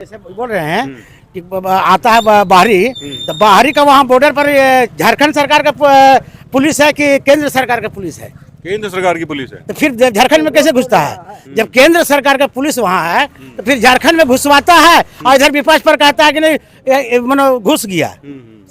जैसे बोल रहे हैं कि आता है बाहरी, तो बाहरी का वहाँ बॉर्डर पर झारखंड सरकार का पुलिस है कि केंद्र सरकार का पुलिस है? केंद्र सरकार की पुलिस है। तो फिर झारखंड में कैसे घुसता है? जब केंद्र सरकार का पुलिस वहाँ है तो फिर झारखंड में घुसवाता है और इधर विपक्ष पर कहता है कि नहीं मानो घुस गया।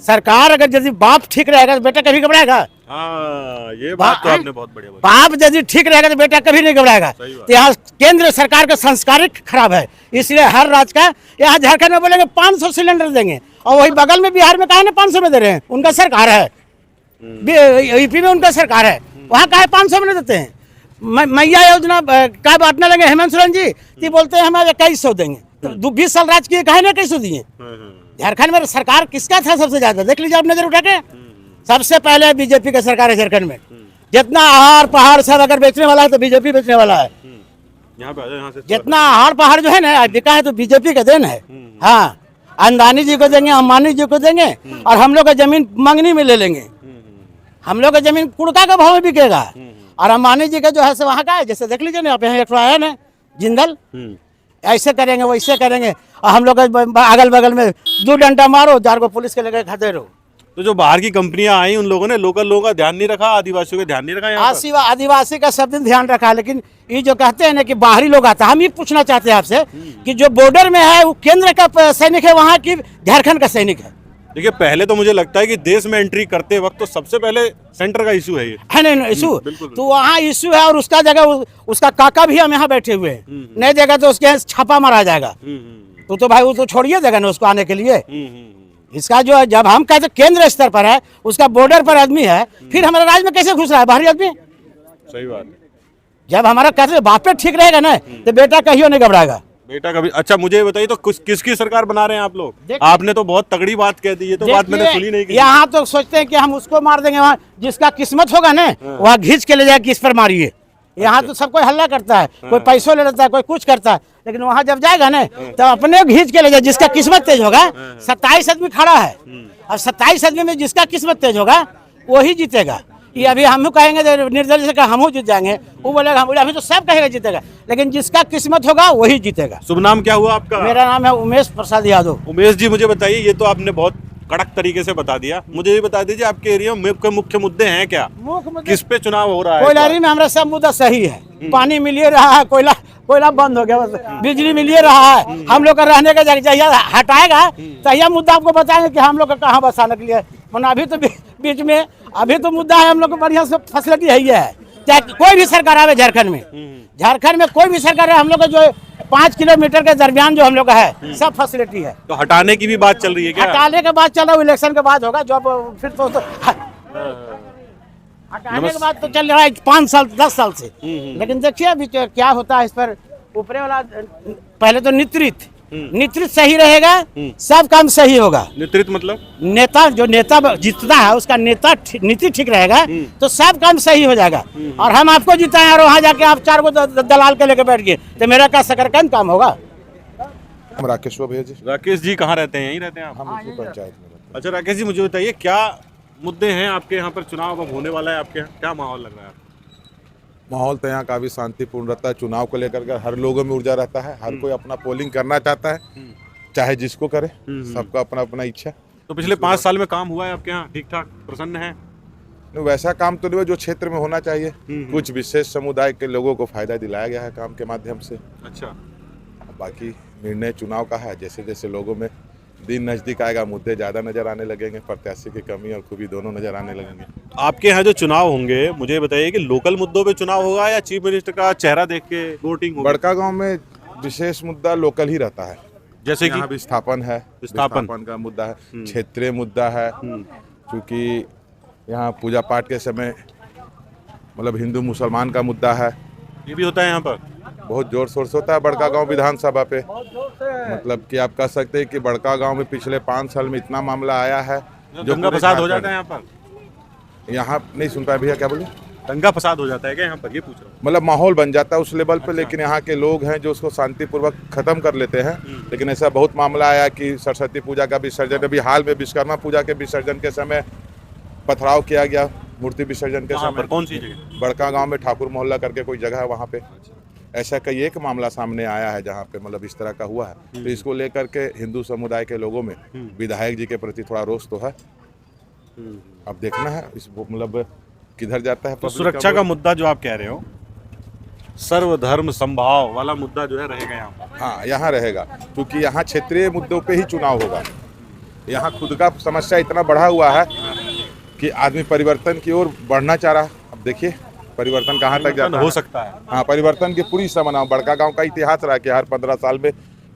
सरकार अगर यदि बाप ठीक रहेगा तो बेटा कभी घबराएगा? हाँ, ये बात तो आपने बहुत बढ़िया बोली। बाप यदि ठीक रहेगा तो बेटा कभी नहीं घबराएगा। तो यहाँ केंद्र सरकार का संस्कारिक खराब है, इसलिए हर राज्य का, यहाँ झारखंड में बोलेंगे 500 सिलेंडर देंगे और वही बगल में बिहार में कहा ना 500 में दे रहे हैं, उनका सरकार है। यूपी में उनका सरकार है, वहाँ कहा 500 में नहीं देते हैं। मैया योजना का बांटने लगे हेमंत सोरेन जी, तो बोलते हैं हमें 2100 देंगे। तो 20 साल राज किए कहे ना 2100 दिए। झारखंड में सरकार किसका था सबसे ज्यादा? देख लीजिए आप नजर उठा के, सबसे पहले बीजेपी का सरकार है झारखंड में। जितना आहार पहाड़ सब अगर बेचने वाला है तो बीजेपी बेचने वाला है। यहाँ से जितना आहार पहाड़ जो है ना बिका है तो बीजेपी का देन है। हाँ, अंदानी जी को देंगे, अंबानी जी को देंगे और हम लोग का जमीन मंगनी में ले लेंगे। हम लोग का जमीन कुड़का का भाव में बिकेगा और अंबानी जी का जो है वहाँ का है। जैसे देख लीजिए ना, आप यहाँ एक आया ना जिंदल, ऐसे करेंगे वैसे करेंगे और हम लोग अगल बगल में 2 डंडा मारो, 4 को पुलिस के लेकर खाते रहो। तो जो बाहर की कंपनियां आई उन लोगों ने लोकल लोगों का ध्यान नहीं रखा, आदिवासियों का ध्यान नहीं रखा। यहाँ आदिवासी का सब दिन ध्यान रखा, लेकिन ये जो कहते हैं ना कि बाहरी लोग आता है, हम ये पूछना चाहते हैं आपसे कि जो बॉर्डर में है वो केंद्र का सैनिक है वहाँ की झारखंड का सैनिक है? देखिए, पहले तो मुझे लगता है कि देश में एंट्री करते वक्त तो सबसे पहले सेंटर का इशू है ये। है नहीं इशू, तो वहाँ इशू है और उसका जगह उसका काका भी हम यहाँ बैठे हुए हैं, नहीं देगा तो उसके छापा मारा जाएगा। तो भाई वो तो छोड़िए देगा ना उसको आने के लिए। इसका जो है, जब हम कहते केंद्र स्तर पर है, उसका बॉर्डर पर आदमी है, फिर हमारे राज्य में कैसे घुस रहा है बाहरी आदमी? सही बात है। जब हमारा कहते बापे ठीक रहेगा ना तो बेटा कहियो नहीं घबराएगा। बेटा कभी। अच्छा, मुझे ये बताइए, तो किसकी सरकार बना रहे हैं आप लोग? आपने तो बहुत तगड़ी बात कह दी, ये तो बात मैंने सुनी नहीं। यहाँ तो सोचते हैं कि हम उसको मार देंगे, वहाँ जिसका किस्मत होगा ना वहाँ घींच के ले जाए किस पर मारिए। यहाँ तो सब कोई हल्ला करता है, कोई पैसों ले लेता है, कोई कुछ करता है, लेकिन वहाँ जब जाएगा ना तो अपने घींच के ले जाए। जिसका किस्मत तेज होगा, 27 आदमी खड़ा है और 27 आदमी में जिसका किस्मत तेज होगा वही जीतेगा। ये अभी हम कहेंगे निर्दलीय से हम जीत जाएंगे, वो बोलेगा हम, अभी तो सब कहेगा जीतेगा, लेकिन जिसका किस्मत होगा वही जीतेगा। शुभ नाम क्या हुआ आपका? मेरा नाम है उमेश प्रसाद यादव। उमेश जी, मुझे बताइए, ये तो आपने बहुत कड़क तरीके से बता दिया, मुझे ये बता दीजिए आपके एरिया में मुख्य मुद्दे हैं क्या? किस पे चुनाव हो रहा है? कोयलारी में हमारा सब मुद्दा सही है, पानी मिल ही रहा है, कोयला बंद हो गया, बस बिजली मिल ही रहा है। हम लोग का रहने का जगह हटाएगा तो यह मुद्दा आपको बताएंगे कि हम लोग का कहाँ बसाने के लिए। अभी तो बीच में अभी तो मुद्दा है, हम लोग को बढ़िया से फैसिलिटी है ही है। चाहे कोई भी सरकार आवे झारखंड में कोई भी सरकार है, हम लोग का जो 5 किलोमीटर के दरमियान जो हम लोग का है सब फैसिलिटी है। तो हटाने की भी बात चल रही है क्या? हटाने के बाद चल रहा है, इलेक्शन के बाद होगा जब फिर तो हटाने के बाद तो चल रहा है 5 साल 10 साल से। लेकिन देखिए अभी क्या होता है इस पर। ऊपरे वाला पहले तो नेतृत्व सही रहेगा, सब काम सही होगा। नेतृत्व मतलब नेता, जो नेता जीतता है उसका नीति ठीक रहेगा तो सब काम सही हो जाएगा। और हम आपको जिताएं और वहाँ जाके आप 4 को दलाल के लेके बैठ गए तो मेरा क्या शकरकंद काम होगा? हम राकेश भैया जी। राकेश जी कहाँ रहते हैं? यहीं रहते हैं आप? हम इसी पंचायत में रहते हैं। अच्छा राकेश जी, मुझे बताइए क्या मुद्दे हैं आपके यहाँ पर? चुनाव अब होने वाला है, आपके यहाँ क्या माहौल लग रहा है? माहौल तो यहाँ काफी शांतिपूर्ण रहता है। चुनाव को लेकर के हर लोगों में ऊर्जा रहता है, हर कोई अपना पोलिंग करना चाहता है, चाहे जिसको करे, सबका अपना अपना इच्छा। तो पिछले 5 साल में काम हुआ है आपके यहाँ? ठीक ठाक प्रसन्न है? नहीं, वैसा काम तो नहीं है जो क्षेत्र में होना चाहिए। कुछ विशेष समुदाय के लोगों को फायदा दिलाया गया है काम के माध्यम से। अच्छा, बाकी निर्णय चुनाव का है, जैसे जैसे लोगों में दिन नजदीक आएगा मुद्दे ज्यादा नजर आने लगेंगे, प्रत्याशी की कमी और खूबी दोनों नजर आने लगेंगे। आपके यहाँ जो चुनाव होंगे, मुझे बताइए कि लोकल मुद्दों पे चुनाव होगा या चीफ मिनिस्टर का चेहरा देख के वोटिंग होगी? बड़का गांव में विशेष मुद्दा लोकल ही रहता है, जैसे कि विस्थापन है, विस्थापन का मुद्दा है, क्षेत्रीय मुद्दा है। क्योंकि यहाँ पूजा पाठ के समय मतलब हिंदू मुसलमान का मुद्दा है, ये भी होता है यहाँ पर। बहुत जोर शोर से होता है बड़का गांव विधानसभा पे। मतलब कि आप कह सकते हैं कि बड़का गांव में पिछले 5 साल में इतना मामला आया है जो दंगा फसाद हो जाता है यहाँ पर। यहाँ नहीं सुन पाए भैया, क्या बोले? दंगा फसाद हो जाता है क्या यहाँ पर? ये पूछ रहा हूँ। मतलब माहौल बन जाता है उस लेवल पे। लेकिन यहाँ के लोग हैं जो उसको शांतिपूर्वक खत्म कर लेते हैं। लेकिन ऐसा बहुत मामला आया कि सरस्वती पूजा का विसर्जन, अभी हाल में विश्वकर्मा पूजा के विसर्जन के समय पथराव किया गया मूर्ति विसर्जन के समय। कौन सी जगह? बड़का गांव में ठाकुर मोहल्ला करके कोई जगह है, वहाँ पे ऐसा कई एक मामला सामने आया है जहाँ पे मतलब इस तरह का हुआ है। तो इसको लेकर के हिंदू समुदाय के लोगों में विधायक जी के प्रति थोड़ा रोष तो है। अब देखना है इस मतलब किधर जाता है। तो सुरक्षा का मुद्दा जो आप कह रहे हो, सर्वधर्म संभाव वाला मुद्दा जो है रहेगा यहाँ पर? हाँ, यहाँ रहेगा, क्योंकि यहाँ क्षेत्रीय मुद्दों पे ही चुनाव होगा। यहाँ खुद का समस्या इतना बढ़ा हुआ है कि आदमी परिवर्तन की ओर बढ़ना चाह रहा है। अब देखिए परिवर्तन कहाँ तक जाता हो है। सकता है। हाँ, परिवर्तन की पूरी संभावना। बड़का गांव का इतिहास रहा कि हर 15 साल में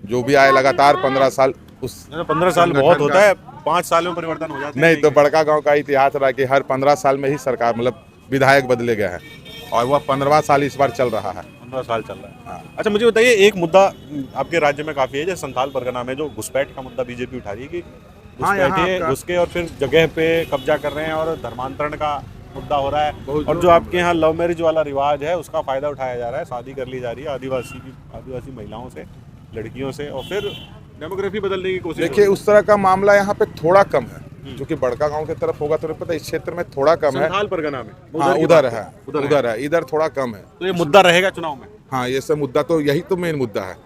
जो भी आए लगातार 15 साल उस 15 साल बहुत होता है, 5 साल में परिवर्तन हो जाता है। नहीं, तो बड़का गांव का इतिहास रहा कि हर 15 साल में ही सरकार मतलब विधायक बदले गए हैं और वह 15वां साल इस बार चल रहा है। 15 साल चल रहा है। हाँ। अच्छा, मुझे बताइए, एक मुद्दा आपके राज्य में काफी है, जैसे संथाल परगना में जो घुसपैठ का मुद्दा बीजेपी उठा रही है कि घुसपैठिए घुस के और फिर जगह पे कब्जा कर रहे हैं और धर्मांतरण का मुद्दा हो रहा है। और जो आपके यहाँ लव मैरिज वाला रिवाज है उसका फायदा उठाया जा रहा है, शादी कर ली जा रही है आदिवासी महिलाओं से, लड़कियों से, और फिर डेमोग्राफी बदलने की कोशिश। देखिए उस तरह का मामला यहाँ पे थोड़ा कम है, क्योंकि बड़का गांव की तरफ होगा तो नहीं पता, इस क्षेत्र में थोड़ा कम है। संथाल परगना में हाँ, उधर है, इधर थोड़ा कम है। तो ये मुद्दा रहेगा चुनाव में? हाँ, ये सब मुद्दा तो यही तो मेन मुद्दा है।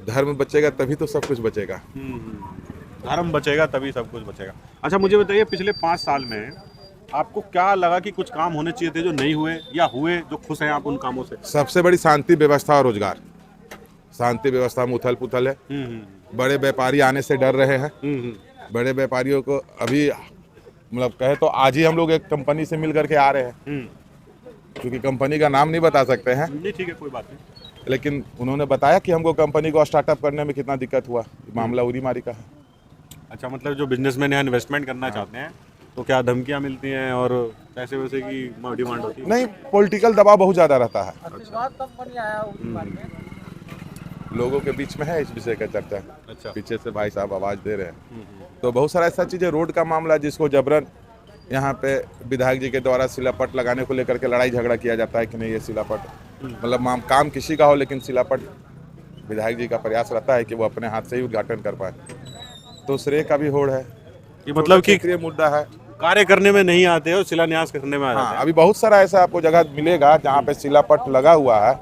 धर्म बचेगा तभी तो सब कुछ बचेगा। धर्म बचेगा तभी सब कुछ बचेगा। अच्छा, मुझे बताइए, पिछले 5 साल में आपको क्या लगा कि कुछ काम होने चाहिए थे जो नहीं हुए, या हुए जो खुश हैं आप उन कामों से? सबसे बड़ी शांति व्यवस्था और रोजगार। शांति व्यवस्था में उथल पुथल है। बड़े व्यापारी आने से डर रहे हैं। बड़े व्यापारियों को अभी मतलब कहे तो आज ही हम लोग एक कंपनी से मिल करके आ रहे हैं, क्योंकि कंपनी का नाम नहीं बता सकते हैं। नहीं, ठीक है, कोई बात नहीं। लेकिन उन्होंने बताया कि हमको कंपनी को स्टार्टअप करने में कितना दिक्कत हुआ। मामला उरी मारी का है। अच्छा, मतलब जो बिजनेसमैन यहाँ इन्वेस्टमेंट करना चाहते हैं तो क्या धमकियाँ मिलती हैं और पैसे वैसे की डिमांड होती है? नहीं, पॉलिटिकल दबाव बहुत ज्यादा रहता है। लोगों के बीच में है इस विषय का चर्चा। अच्छा। पीछे से भाई साहब आवाज दे रहे हैं। तो बहुत सारा ऐसा चीज़ है। रोड का मामला जिसको जबरन यहाँ पे विधायक जी के द्वारा सिलापट लगाने को लेकर के लड़ाई झगड़ा किया जाता है कि नहीं ये सिलापट मतलब काम किसी का हो, लेकिन सिलापट विधायक जी का प्रयास रहता है कि वो अपने हाथ से ही उद्घाटन कर पाए। तो श्रेय का भी होड़ है कि मतलब कि ये मुद्दा है, कार्य करने में नहीं आते हो, शिलान्यास करने में आ जाते हाँ, हैं। अभी बहुत सारा ऐसा आपको जगह मिलेगा जहाँ पे सिलापट लगा हुआ है।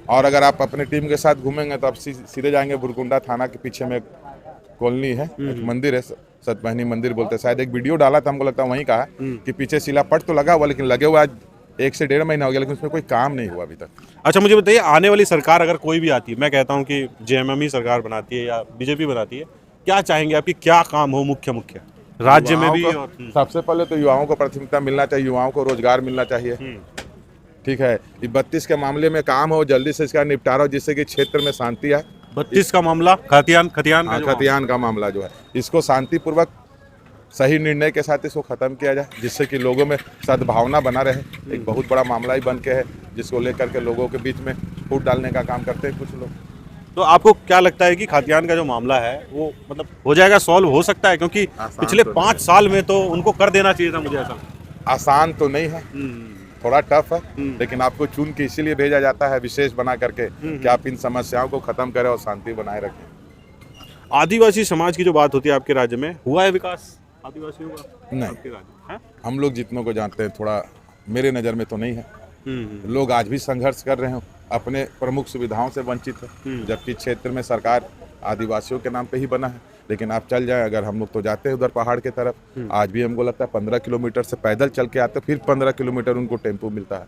और अगर आप अपने टीम के साथ घूमेंगे तो आप सीधे जाएंगे बुरकुंडा थाना के पीछे में एक कॉलोनी है, एक मंदिर है, सतपहनी मंदिर बोलते हैं। शायद एक वीडियो डाला था, हमको लगता है वहीं का है कि पीछे सिलापट तो लगा हुआ, लेकिन लगे हुआ 1 से 1.5 महीना हो गया, लेकिन उसमें कोई काम नहीं हुआ अभी तक। अच्छा, मुझे बताइए, आने वाली सरकार अगर कोई भी आती है, मैं कहता हूँ कि जेएमएम सरकार बनाती है या बीजेपी बनाती है, क्या चाहेंगे आपकी क्या काम हो मुख्य राज्य में भी? और सबसे पहले तो युवाओं को प्राथमिकता मिलना चाहिए, युवाओं को रोजगार मिलना चाहिए। ठीक है, ये 32 के मामले में काम हो, जल्दी से इसका निपटारा हो, जिससे कि क्षेत्र में शांति आए। 32 का मामला खतियान का मामला जो है, इसको शांतिपूर्वक सही निर्णय के साथ इसको खत्म किया जाए, जिससे कि लोगों में सद्भावना बना रहे। एक बहुत बड़ा मामला ही बन के है, जिसको लेकर के लोगों के बीच में फूट डालने का काम करते हैं कुछ लोग। तो आपको क्या लगता है कि खातियान का जो मामला है वो मतलब हो जाएगा, सॉल्व हो सकता है? क्योंकि पिछले 5 साल में तो उनको कर देना चाहिए था, मुझे ऐसा। आसान तो नहीं है, थोड़ा टफ है, लेकिन आपको चुन के इसीलिए भेजा जाता है विशेष बना करके कि आप इन समस्याओं को खत्म करें और शांति बनाए रखें। आदिवासी समाज की जो बात होती है आपके राज्य में, हुआ है विकास आदिवासियों का? नहीं, आपके राज्य में हम लोग जितनों को जानते हैं थोड़ा मेरे नज़र में तो नहीं है। लोग आज भी संघर्ष कर रहे हैं, अपने प्रमुख सुविधाओं से वंचित है, जबकि क्षेत्र में सरकार आदिवासियों के नाम पे ही बना है। लेकिन आप चल जाएं, अगर हम लोग तो जाते हैं उधर पहाड़ के तरफ, आज भी हमको लगता है 15 किलोमीटर से पैदल चल के आते, फिर 15 किलोमीटर उनको टेम्पो मिलता है,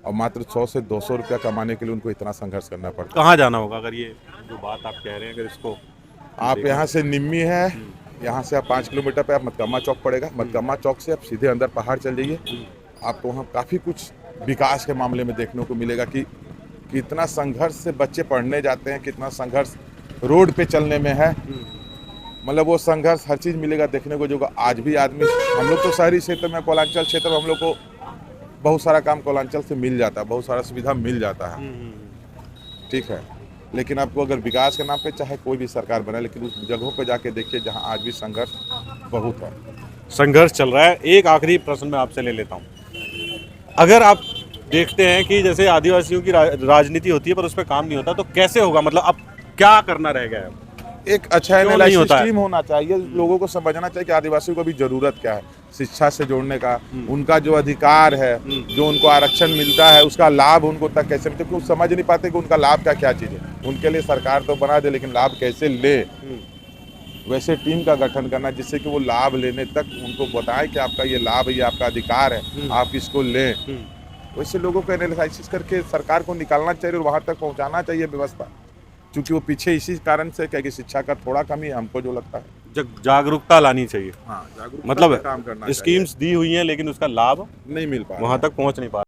और मात्र 100 से 200 रुपया कमाने के लिए उनको इतना संघर्ष करना पड़ता है। कहाँ जाना होगा अगर ये जो बात आप कह रहे हैं, अगर इसको आप यहाँ से निम्मी है, यहाँ से आप 5 किलोमीटर पे आप मतकम्मा चौक पड़ेगा, मतकम्मा चौक से आप सीधे अंदर पहाड़ चल जाइए, आपको वहाँ काफ़ी कुछ विकास के मामले में देखने को मिलेगा कि कितना संघर्ष से बच्चे पढ़ने जाते हैं, कितना संघर्ष रोड पे चलने में है। मतलब वो संघर्ष हर चीज़ मिलेगा देखने को, जो आज भी आदमी, हम लोग तो शहरी क्षेत्र में, कोलांचल क्षेत्र में हम लोग को बहुत सारा काम कोलांचल से मिल जाता है, बहुत सारा सुविधा मिल जाता है। ठीक है, लेकिन आपको अगर विकास के नाम पे चाहे कोई भी सरकार बने, लेकिन उस जगहों पे जाके देखिए जहाँ आज भी संघर्ष बहुत है, संघर्ष चल रहा है। एक आखिरी प्रश्न मैं आपसे ले लेता हूँ, अगर आप देखते हैं कि जैसे आदिवासियों की राजनीति होती है पर उस पर काम नहीं होता, तो कैसे होगा? मतलब अब क्या करना रह गया है? एक अच्छा क्यों नहीं एनालिसिस होता है? टीम होना चाहिए, लोगों को समझना चाहिए कि आदिवासियों को अभी जरूरत क्या है, शिक्षा से जोड़ने का, उनका जो अधिकार है, जो उनको आरक्षण मिलता है उसका लाभ उनको तक कैसे मिलता है, क्योंकि वो समझ नहीं पाते कि उनका लाभ क्या चीज़ है। उनके लिए सरकार तो बना दे, लेकिन लाभ कैसे ले, वैसे टीम का गठन करना जिससे कि वो लाभ लेने तक उनको बताएं कि आपका ये लाभ है, ये आपका अधिकार है, आप इसको लें। वैसे लोगों को एनालिसिस करके सरकार को निकालना चाहिए और वहाँ तक पहुँचाना चाहिए व्यवस्था, क्योंकि वो पीछे इसी कारण से क्या कि शिक्षा का थोड़ा कमी है हमको जो लगता है। जागरूकता लानी चाहिए, हाँ, जागरूकता मतलब पे काम करना स्कीम्स दी हुई हैं लेकिन उसका लाभ नहीं मिल पा रहा है। वहां तक पहुंच नहीं पा